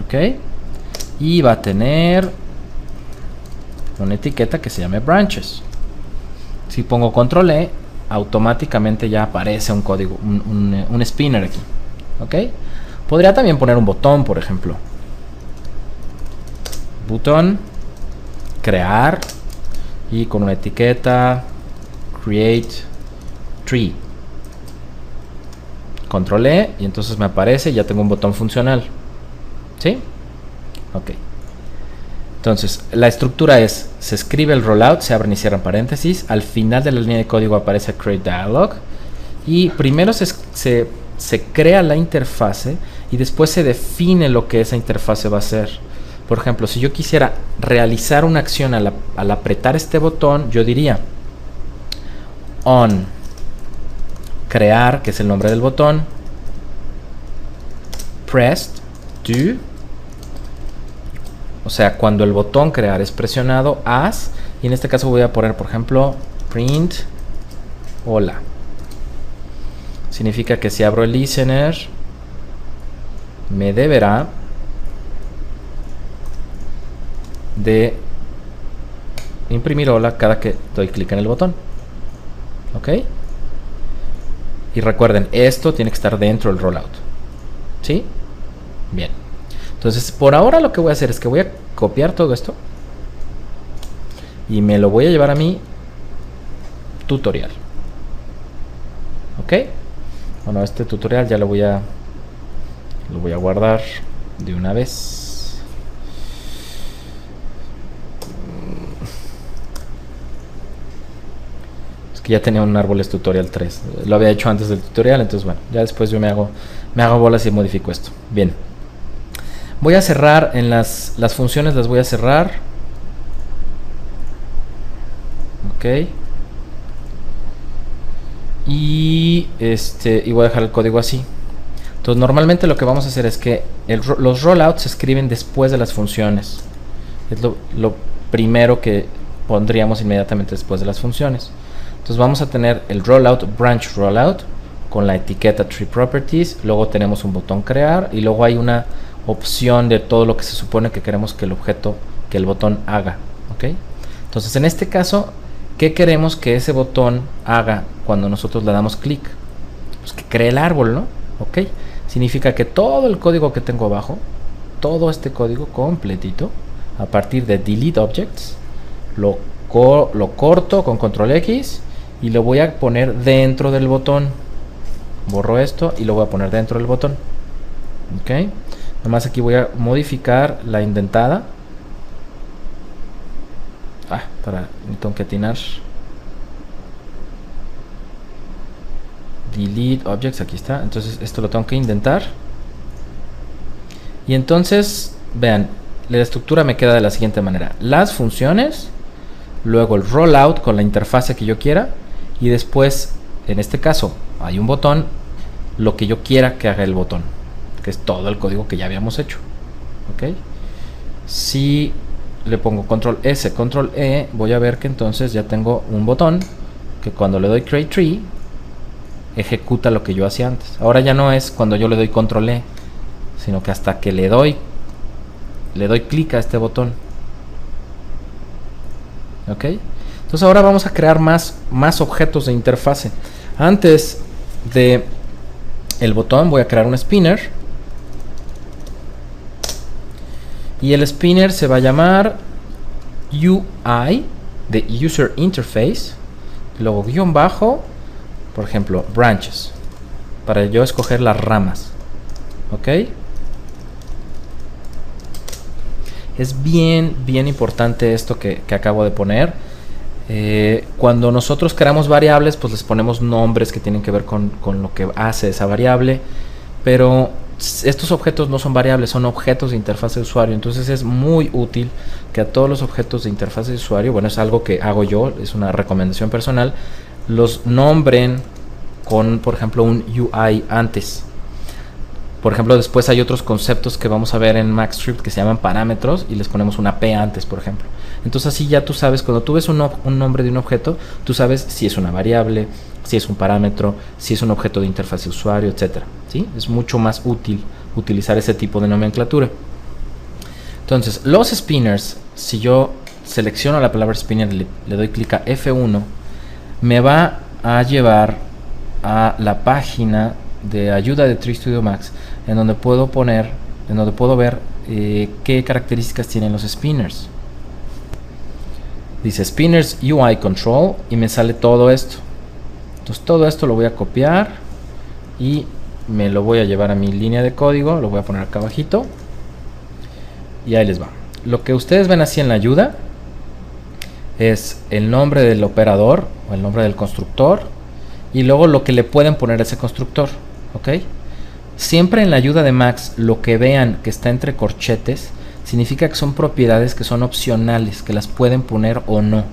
¿Ok? Y va a tener una etiqueta que se llame branches. Si pongo control E, automáticamente ya aparece un código, un spinner aquí. ¿Ok? Podría también poner un botón, por ejemplo. Botón, crear, y con una etiqueta, create tree. Control E, y entonces me aparece, ya tengo un botón funcional. ¿Sí? Ok. Entonces, la estructura es, se escribe el rollout, se abren y cierran paréntesis, al final de la línea de código aparece create dialog, y primero se crea la interfase y después se define lo que esa interfase va a hacer. Por ejemplo, si yo quisiera realizar una acción al apretar este botón, yo diría on crear, que es el nombre del botón, pressed do, o sea, cuando el botón crear es presionado, as, y en este caso voy a poner, por ejemplo, print hola. Significa que si abro el listener, me deberá de imprimir hola cada que doy clic en el botón. ¿Ok? Y recuerden, esto tiene que estar dentro del rollout. ¿Sí? Bien. Entonces, por ahora lo que voy a hacer es que voy a copiar todo esto y me lo voy a llevar a mi tutorial. Ok, bueno, este tutorial ya lo voy a guardar de una vez. Es que ya tenía un árboles tutorial 3, lo había hecho antes del tutorial, entonces bueno, ya después yo me hago bolas y modifico esto. Bien, voy a cerrar en las funciones, las voy a cerrar. Ok, y voy a dejar el código así. Entonces normalmente lo que vamos a hacer es que los rollouts se escriben después de las funciones. Es lo primero que pondríamos inmediatamente después de las funciones. Entonces vamos a tener el rollout, branch rollout, con la etiqueta tree properties. Luego tenemos un botón crear y luego hay una opción de todo lo que se supone que queremos que el botón haga. ¿Ok? Entonces en este caso, ¿qué queremos que ese botón haga cuando nosotros le damos clic? Pues que cree el árbol, ¿no? ¿Ok? Significa que todo el código que tengo abajo, todo este código completito, a partir de delete objects, lo corto con control X y lo voy a poner dentro del botón. Borro esto y lo voy a poner dentro del botón. Ok, nomás aquí voy a modificar la indentada para concatenar delete objects. Aquí está. Entonces esto lo tengo que indentar y entonces vean, la estructura me queda de la siguiente manera: las funciones, luego el rollout con la interfase que yo quiera y después, en este caso, hay un botón, lo que yo quiera que haga el botón, que es todo el código que ya habíamos hecho. Ok, si le pongo control S, control E, voy a ver que entonces ya tengo un botón que cuando le doy create tree ejecuta lo que yo hacía antes. Ahora ya no es cuando yo le doy control E, sino que hasta que le doy clic a este botón. Ok, entonces ahora vamos a crear más objetos de interfase. Antes de el botón voy a crear un spinner y el spinner se va a llamar UI de User Interface, luego guión bajo, por ejemplo, branches, para yo escoger las ramas. Ok, es bien importante esto que acabo de poner. Cuando nosotros creamos variables, pues les ponemos nombres que tienen que ver con lo que hace esa variable, pero estos objetos no son variables, son objetos de interfaz de usuario. Entonces es muy útil que a todos los objetos de interfaz de usuario, bueno, es algo que hago yo, es una recomendación personal, los nombren con, por ejemplo, un UI antes. Por ejemplo, después hay otros conceptos que vamos a ver en MaxScript que se llaman parámetros y les ponemos una P antes, por ejemplo. Entonces así ya tú sabes, cuando tú ves un nombre de un objeto, tú sabes si es una variable, si es un parámetro, si es un objeto de interfaz de usuario, etc. ¿Sí? Es mucho más útil utilizar ese tipo de nomenclatura. Entonces, los spinners, si yo selecciono la palabra spinner, le doy clic a F1, me va a llevar a la página de ayuda de Tree Studio Max, en donde puedo ver qué características tienen los spinners. Dice spinners UI control y me sale todo esto. Entonces todo esto lo voy a copiar y me lo voy a llevar a mi línea de código, lo voy a poner acá abajito y ahí les va. Lo que ustedes ven así en la ayuda es el nombre del operador o el nombre del constructor y luego lo que le pueden poner a ese constructor. ¿Ok? Siempre en la ayuda de Max, lo que vean que está entre corchetes significa que son propiedades que son opcionales, que las pueden poner o no.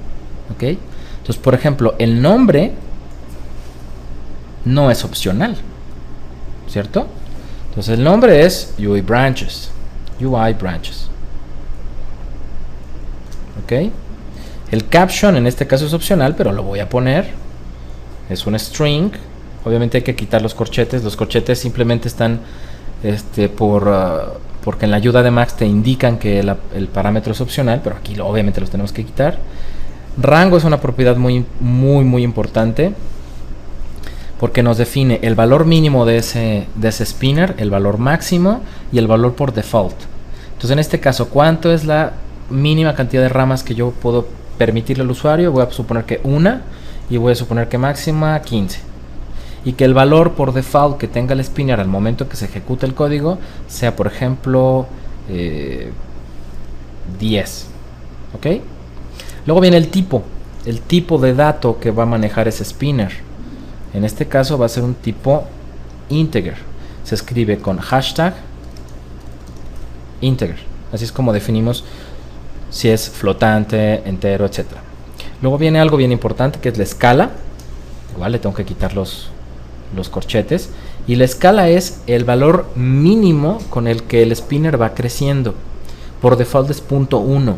¿Ok? Entonces, por ejemplo, el nombre no es opcional, ¿cierto? Entonces el nombre es UI Branches. ¿Ok? El caption en este caso es opcional, pero lo voy a poner. Es un string. Obviamente hay que quitar los corchetes. Los corchetes simplemente están porque en la ayuda de Max te indican que el parámetro es opcional, pero aquí obviamente los tenemos que quitar. Rango es una propiedad muy importante porque nos define el valor mínimo de ese spinner, el valor máximo y el valor por default. Entonces en este caso, ¿cuánto es la mínima cantidad de ramas que yo puedo permitirle al usuario? Voy a suponer que una, y voy a suponer que máxima 15, y que el valor por default que tenga el spinner al momento que se ejecute el código sea, por ejemplo, 10. ¿Ok? Luego viene el tipo de dato que va a manejar ese spinner. En este caso va a ser un tipo integer. Se escribe con hashtag integer. Así es como definimos si es flotante, entero, etc. Luego viene algo bien importante, que es la escala. Igual le tengo que quitar los corchetes. Y la escala es el valor mínimo con el que el spinner va creciendo. Por default es 0.1.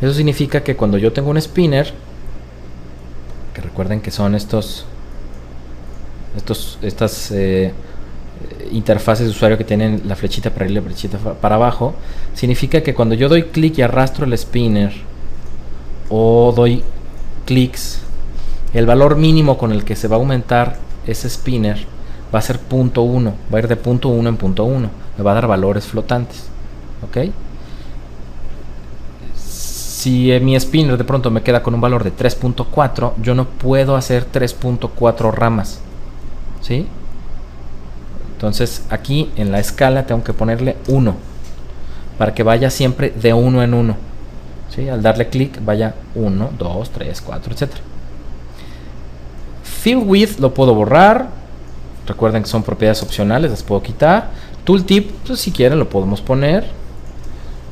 Eso significa que cuando yo tengo un spinner, que recuerden que son estas interfaces de usuario que tienen la flechita para arriba y la flechita para abajo, significa que cuando yo doy clic y arrastro el spinner o doy clics, el valor mínimo con el que se va a aumentar ese spinner va a ser 0.1, va a ir de 0.1 en 0.1, me va a dar valores flotantes. ¿Ok? Si mi spinner de pronto me queda con un valor de 3.4, yo no puedo hacer 3.4 ramas. ¿Sí? Entonces aquí en la escala tengo que ponerle 1 para que vaya siempre de 1 en 1. ¿Sí? Al darle clic vaya 1, 2, 3, 4, etc. Fill Width lo puedo borrar. Recuerden que son propiedades opcionales, las puedo quitar. Tooltip, pues si quieren lo podemos poner.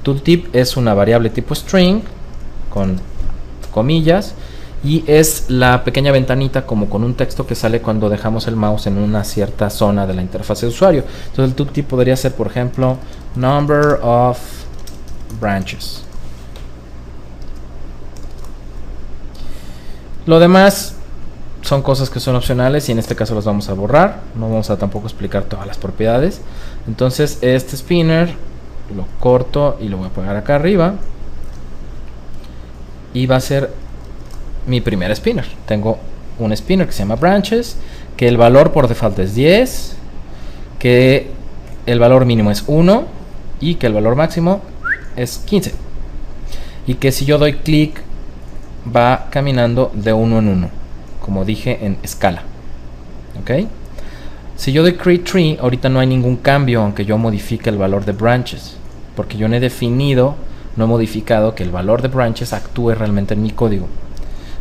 Tooltip es una variable tipo string con comillas y es la pequeña ventanita como con un texto que sale cuando dejamos el mouse en una cierta zona de la interfaz de usuario. Entonces el tooltip podría ser, por ejemplo, number of branches. Lo demás son cosas que son opcionales y en este caso las vamos a borrar. No vamos a tampoco explicar todas las propiedades. Entonces este spinner lo corto y lo voy a pegar acá arriba y va a ser mi primer spinner. Tengo un spinner que se llama branches, que el valor por default es 10, que el valor mínimo es 1 y que el valor máximo es 15, y que si yo doy clic va caminando de 1 en 1, como dije, en escala. ¿Ok? Si yo doy create tree, ahorita no hay ningún cambio aunque yo modifique el valor de branches, porque yo no he definido, no he modificado que el valor de branches actúe realmente en mi código.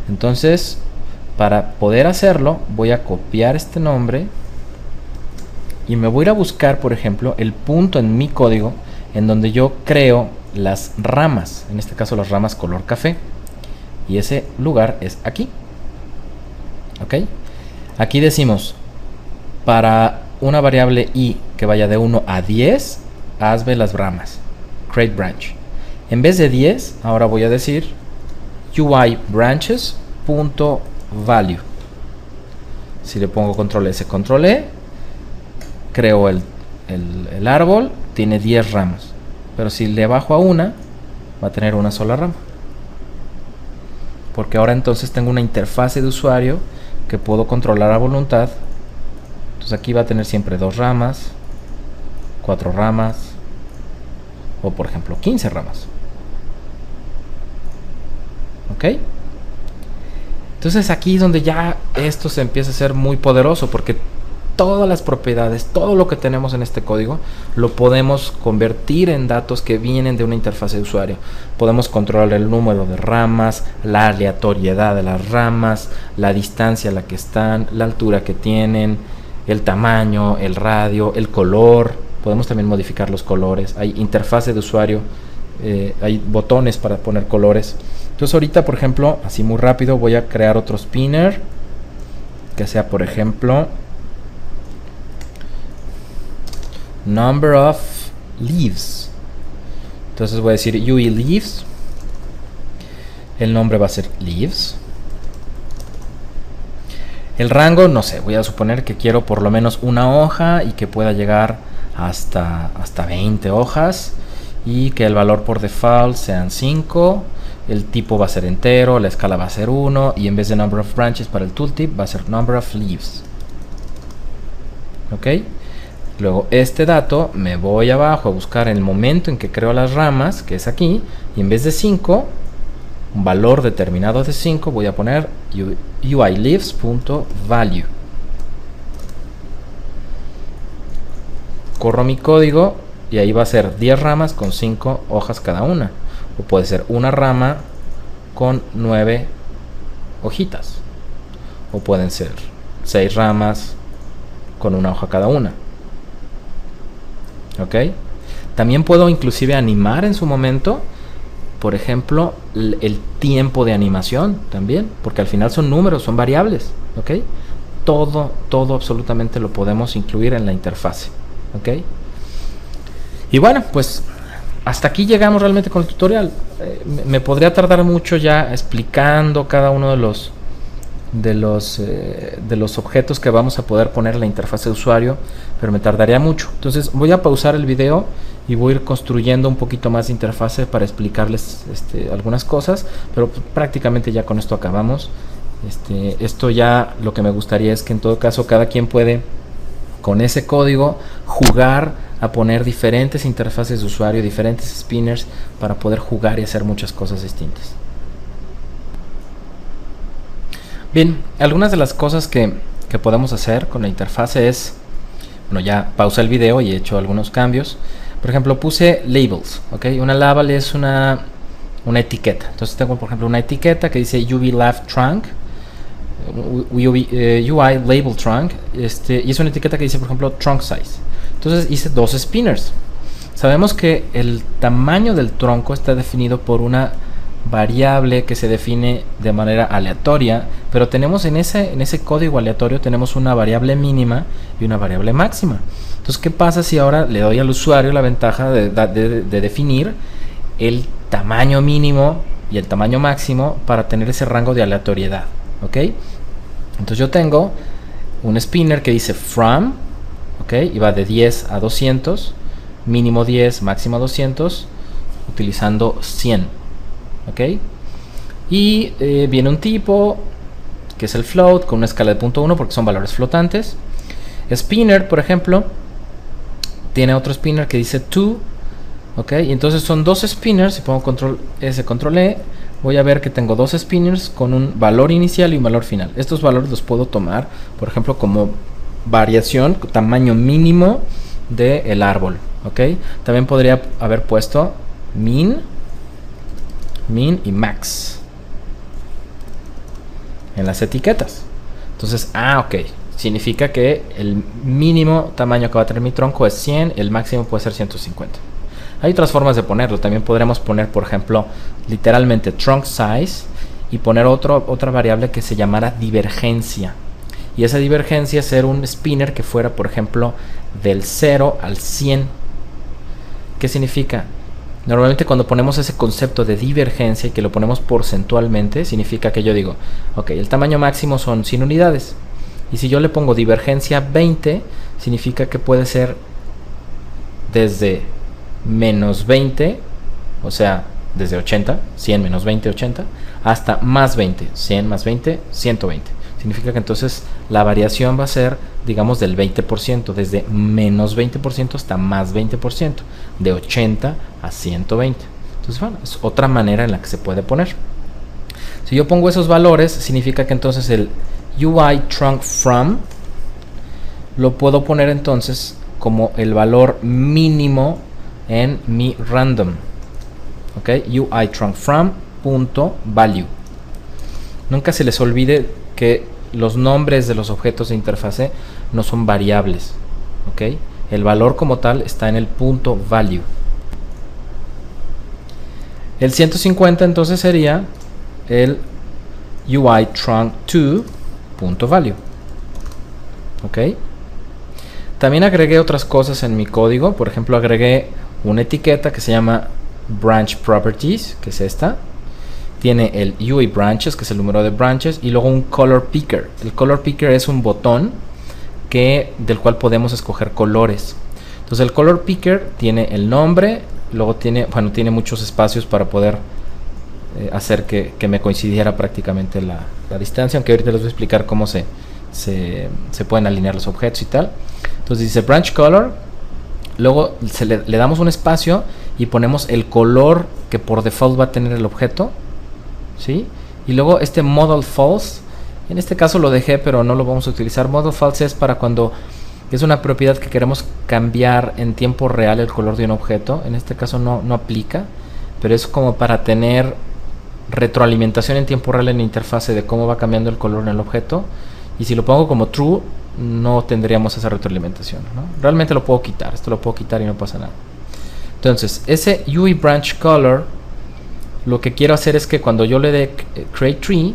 Entonces, para poder hacerlo, voy a copiar este nombre y me voy a ir a buscar, por ejemplo, el punto en mi código en donde yo creo las ramas, en este caso las ramas color café, y ese lugar es aquí. ¿Ok? Aquí decimos, para una variable i que vaya de 1 a 10, hazme las ramas, create branch. En vez de 10, ahora voy a decir UI branches.value. Si le pongo control S, control E, creo el árbol, tiene 10 ramas. Pero si le bajo a una, va a tener una sola rama. Porque ahora entonces tengo una interfase de usuario que puedo controlar a voluntad. Entonces aquí va a tener siempre 2 ramas, 4 ramas, o por ejemplo 15 ramas. ¿Ok? Entonces aquí es donde ya esto se empieza a ser muy poderoso, porque todas las propiedades, todo lo que tenemos en este código, lo podemos convertir en datos que vienen de una interfaz de usuario. Podemos controlar el número de ramas, la aleatoriedad de las ramas, la distancia a la que están, la altura que tienen, el tamaño, el radio, el color. Podemos también modificar los colores. Hay interfaz de usuario, hay botones para poner colores. Entonces ahorita, por ejemplo, así muy rápido, voy a crear otro spinner que sea, por ejemplo, number of leaves. Entonces voy a decir UI leaves. El nombre va a ser leaves. El rango, no sé, voy a suponer que quiero por lo menos una hoja y que pueda llegar hasta 20 hojas, y que el valor por default sean 5. El tipo va a ser entero, la escala va a ser 1, y en vez de number of branches para el tooltip va a ser number of leaves. ¿Ok? Luego este dato me voy abajo a buscar el momento en que creo las ramas, que es aquí, y en vez de 5 un valor determinado de 5, voy a poner uileaves.value. Corro mi código y ahí va a ser 10 ramas con 5 hojas cada una. O puede ser una rama con 9 hojitas. O pueden ser 6 ramas con una hoja cada una. ¿Ok? También puedo inclusive animar en su momento, por ejemplo, el tiempo de animación también, porque al final son números, son variables. ¿Ok? Todo absolutamente lo podemos incluir en la interfase. ¿Ok? Y bueno, pues hasta aquí llegamos realmente con el tutorial. Me podría tardar mucho ya explicando cada uno de los objetos que vamos a poder poner en la interfaz de usuario, pero me tardaría mucho. Entonces voy a pausar el video y voy a ir construyendo un poquito más de interfase para explicarles algunas cosas, pero prácticamente ya con esto acabamos. Esto ya lo que me gustaría es que en todo caso cada quien puede con ese código jugar a poner diferentes interfaces de usuario, diferentes spinners para poder jugar y hacer muchas cosas distintas. Bien, algunas de las cosas que podemos hacer con la interfase es, bueno, ya pausé el video y he hecho algunos cambios. Por ejemplo, puse labels, ¿ok? Una label es una etiqueta. Entonces tengo, por ejemplo, una etiqueta que dice UV Left Trunk, UI Label Trunk, y es una etiqueta que dice, por ejemplo, Trunk Size. Entonces hice dos spinners. Sabemos que el tamaño del tronco está definido por una variable que se define de manera aleatoria, pero tenemos en ese código aleatorio tenemos una variable mínima y una variable máxima. Entonces, ¿qué pasa si ahora le doy al usuario la ventaja de definir el tamaño mínimo y el tamaño máximo para tener ese rango de aleatoriedad? ¿Ok? Entonces yo tengo un spinner que dice from, ¿ok? Y va de 10 a 200, mínimo 10, máximo 200, utilizando 100. ¿Ok? Y viene un tipo que es el float con una escala de 0.1 porque son valores flotantes. Spinner, por ejemplo, tiene otro spinner que dice to, ¿ok? Y entonces son dos spinners. Si pongo control S, control E, voy a ver que tengo dos spinners con un valor inicial y un valor final. Estos valores los puedo tomar, por ejemplo, como variación, tamaño mínimo del árbol, ¿ok? También podría haber puesto min y max en las etiquetas. Entonces, ok, significa que el mínimo tamaño que va a tener mi tronco es 100, el máximo puede ser 150. Hay otras formas de ponerlo. También podremos poner, por ejemplo, literalmente trunk size y poner otra variable que se llamara divergencia. Y esa divergencia ser un spinner que fuera, por ejemplo, del 0 al 100. ¿Qué significa? Normalmente cuando ponemos ese concepto de divergencia y que lo ponemos porcentualmente, significa que yo digo, ok, el tamaño máximo son 100 unidades. Y si yo le pongo divergencia 20, significa que puede ser desde menos 20, o sea, desde 80, 100 menos 20, 80, hasta más 20, 100 más 20, 120. Significa que entonces la variación va a ser, digamos, del 20%, desde menos 20% hasta más 20%, de 80 a 120. Entonces, bueno, es otra manera en la que se puede poner. Si yo pongo esos valores, significa que entonces el UI trunk from lo puedo poner entonces como el valor mínimo en mi random. Ok, UI trunk from punto value. Nunca se les olvide que los nombres de los objetos de interfase no son variables. Ok, el valor como tal está en el punto value. El 150 entonces sería el UI trunk to punto value. Ok, también agregué otras cosas en mi código. Por ejemplo, agregué una etiqueta que se llama branch properties, que es esta. Tiene el UI branches, que es el número de branches, y luego un color picker. El color picker es un botón del cual podemos escoger colores. Entonces el color picker tiene el nombre, luego tiene muchos espacios para poder hacer que me coincidiera prácticamente la distancia, aunque ahorita les voy a explicar cómo se pueden alinear los objetos y tal. Entonces dice branch color, luego le damos un espacio y ponemos el color que por default va a tener el objeto. ¿sí? Y luego este modal false, en este caso lo dejé, pero no lo vamos a utilizar. Modal false es para cuando es una propiedad que queremos cambiar en tiempo real el color de un objeto. En este caso no aplica, pero es como para tener retroalimentación en tiempo real en la interfase de cómo va cambiando el color en el objeto. Y si lo pongo como true, no tendríamos esa retroalimentación, ¿no? Realmente lo puedo quitar, esto lo puedo quitar y no pasa nada. Entonces, ese UI branch color, lo que quiero hacer es que cuando yo le dé create tree,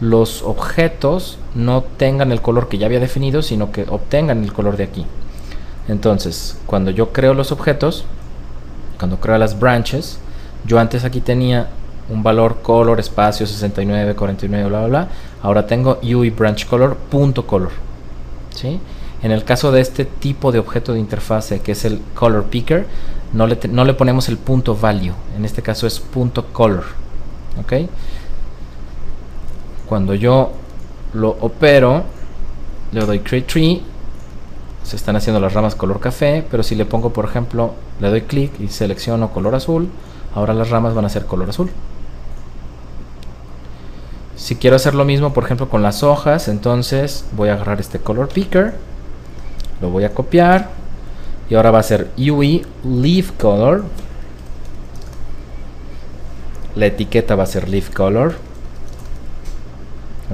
los objetos no tengan el color que ya había definido, sino que obtengan el color de aquí. Entonces, cuando yo creo los objetos, cuando creo las branches, yo antes aquí tenía un valor color, espacio, 69, 49, bla, bla, bla. Ahora tengo UI branch color, punto color, ¿sí? En el caso de este tipo de objeto de interfase, que es el color picker, no le ponemos el punto value. En este caso es punto color, ¿ok? Cuando yo lo opero, le doy create tree, se están haciendo las ramas color café, pero si le pongo, por ejemplo, le doy clic y selecciono color azul, ahora las ramas van a ser color azul. Si quiero hacer lo mismo, por ejemplo, con las hojas, entonces voy a agarrar este color picker, lo voy a copiar y ahora va a ser UI leaf color. La etiqueta va a ser leaf color.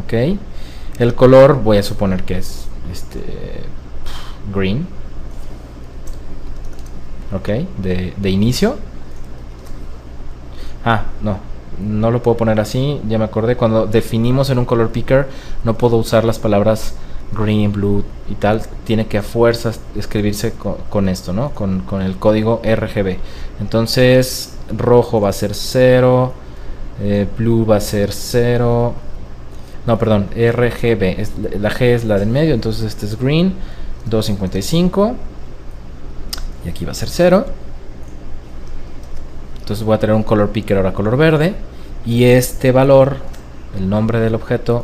Ok. El color voy a suponer que es green. Ok. De inicio. No lo puedo poner así, ya me acordé. Cuando definimos en un color picker, no puedo usar las palabras green, blue y tal. Tiene que a fuerzas escribirse con esto, ¿no? Con el código RGB. Entonces, rojo va a ser 0, blue va a ser 0. No, perdón, RGB. La G es la del medio, entonces este es green, 255. Y aquí va a ser 0. Entonces voy a tener un color picker ahora color verde. Y este valor, el nombre del objeto,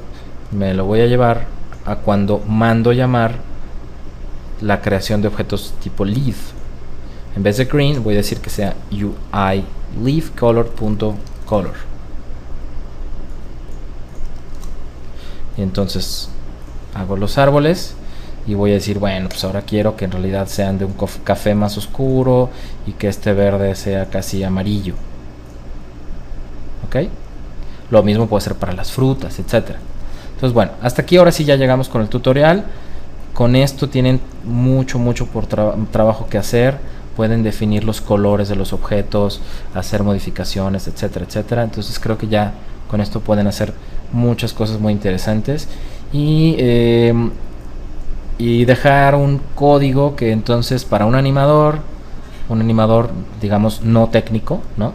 me lo voy a llevar a cuando mando llamar la creación de objetos tipo leaf. En vez de green voy a decir que sea UI leaf color.color. Y entonces hago los árboles. Y voy a decir, bueno, pues ahora quiero que en realidad sean de un café más oscuro y que este verde sea casi amarillo. ¿Ok? Lo mismo puede ser para las frutas, etc. Entonces, bueno, hasta aquí ahora sí ya llegamos con el tutorial. Con esto tienen mucho trabajo que hacer. Pueden definir los colores de los objetos, hacer modificaciones, etcétera, etcétera. Entonces creo que ya con esto pueden hacer muchas cosas muy interesantes. Y dejar un código que entonces para un animador digamos no técnico, ¿no?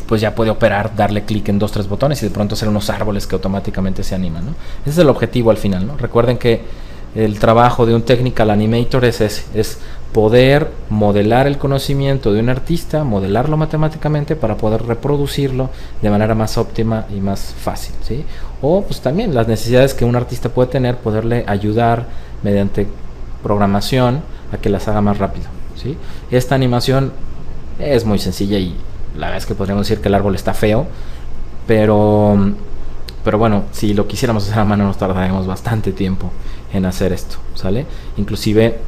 Pues ya puede operar, darle clic en 2-3 botones y de pronto hacer unos árboles que automáticamente se animan, ¿no? Ese es el objetivo al final, ¿no? Recuerden que el trabajo de un technical animator es poder modelar el conocimiento de un artista, modelarlo matemáticamente para poder reproducirlo de manera más óptima y más fácil, ¿sí? O pues también las necesidades que un artista puede tener, poderle ayudar mediante programación a que las haga más rápido, ¿sí? Esta animación es muy sencilla y la verdad es que podríamos decir que el árbol está feo, pero bueno, si lo quisiéramos hacer a mano nos tardaríamos bastante tiempo en hacer esto, ¿sale? Inclusive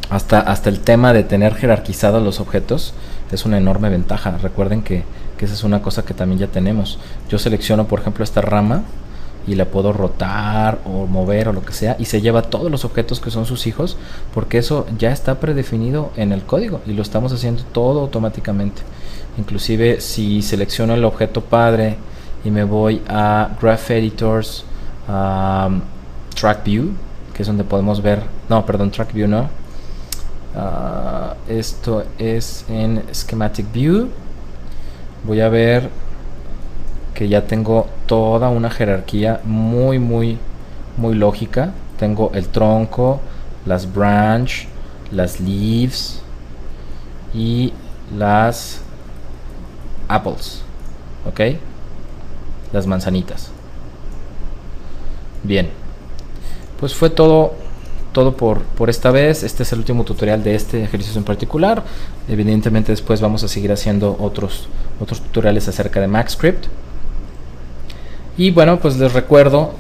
hasta el tema de tener jerarquizados los objetos es una enorme ventaja. Recuerden que esa es una cosa que también ya tenemos. Yo selecciono, por ejemplo, esta rama y la puedo rotar o mover o lo que sea y se lleva todos los objetos que son sus hijos, porque eso ya está predefinido en el código y lo estamos haciendo todo automáticamente. Inclusive si selecciono el objeto padre y me voy a Graph Editors, Track View, que es donde podemos ver, no, perdón, Track View no, esto es en Schematic View. Voy a ver que ya tengo toda una jerarquía muy lógica. Tengo el tronco, las branch, las leaves y las apples, ok, las manzanitas. Bien, pues fue todo todo por esta vez. Este es el último tutorial de este ejercicio en particular. Evidentemente después vamos a seguir haciendo otros tutoriales acerca de MaxScript. Y bueno, pues les recuerdo,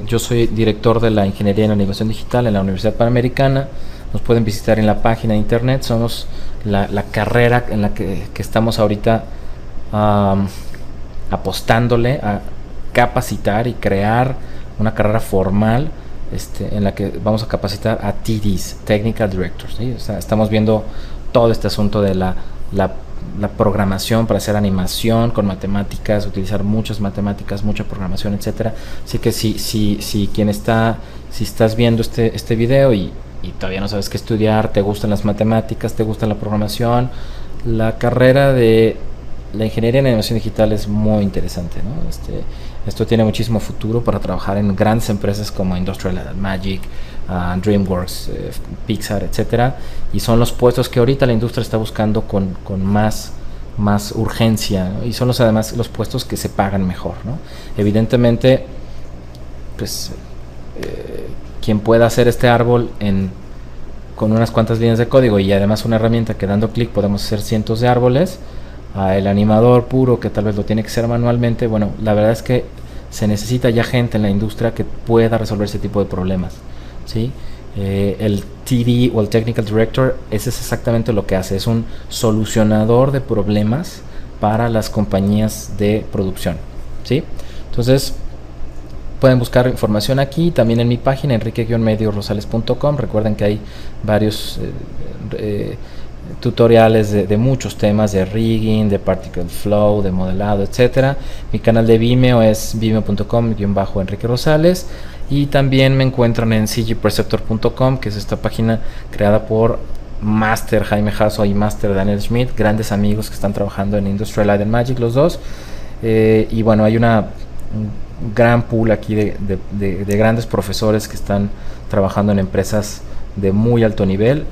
yo soy director de la Ingeniería en Animación Digital en la Universidad Panamericana. Nos pueden visitar en la página de internet. Somos la carrera en la que estamos ahorita apostándole a capacitar y crear una carrera formal en la que vamos a capacitar a TDs, Technical Directors, ¿sí? O sea, estamos viendo todo este asunto de la programación para hacer animación con matemáticas, utilizar muchas matemáticas, mucha programación, etcétera. Así que si estás viendo este video y todavía no sabes qué estudiar, te gustan las matemáticas, te gusta la programación, la carrera de la ingeniería en animación digital es muy interesante, ¿no? Esto tiene muchísimo futuro para trabajar en grandes empresas como Industrial Light and Magic, DreamWorks, Pixar, etcétera, y son los puestos que ahorita la industria está buscando con más urgencia, ¿no? Y son además los puestos que se pagan mejor, ¿no? Evidentemente, pues quien pueda hacer este árbol con unas cuantas líneas de código y además una herramienta que dando clic podemos hacer cientos de árboles, el animador puro que tal vez lo tiene que hacer manualmente, bueno, la verdad es que se necesita ya gente en la industria que pueda resolver ese tipo de problemas, ¿sí? El TD o el Technical Director, ese es exactamente lo que hace, es un solucionador de problemas para las compañías de producción, ¿sí? Entonces pueden buscar información aquí, también en mi página enrique-mediorosales.com. Recuerden que hay varios tutoriales de muchos temas, de rigging, de particle flow, de modelado, etcétera. Mi canal de Vimeo es vimeo.com/Enrique Rosales, y también me encuentran en cgpreceptor.com, que es esta página creada por Master Jaime Jasso y Master Daniel Schmidt, grandes amigos que están trabajando en Industrial Light and Magic los dos, y bueno, hay un gran pool aquí de grandes profesores que están trabajando en empresas de muy alto nivel.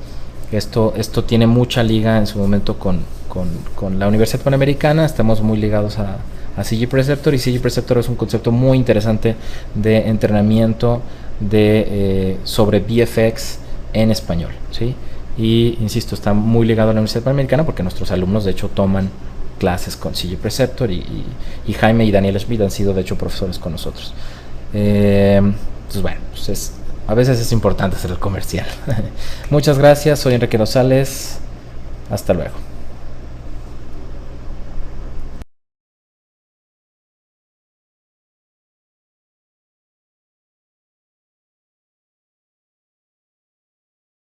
Esto tiene mucha liga en su momento con la Universidad Panamericana. Estamos muy ligados a CG Preceptor, y CG Preceptor es un concepto muy interesante de entrenamiento sobre VFX en español, ¿sí? Y insisto, está muy ligado a la Universidad Panamericana porque nuestros alumnos de hecho toman clases con CG Preceptor, y Jaime y Daniel Schmidt han sido de hecho profesores con nosotros. Entonces bueno, pues a veces es importante hacer el comercial. Muchas gracias, soy Enrique Rosales, hasta luego.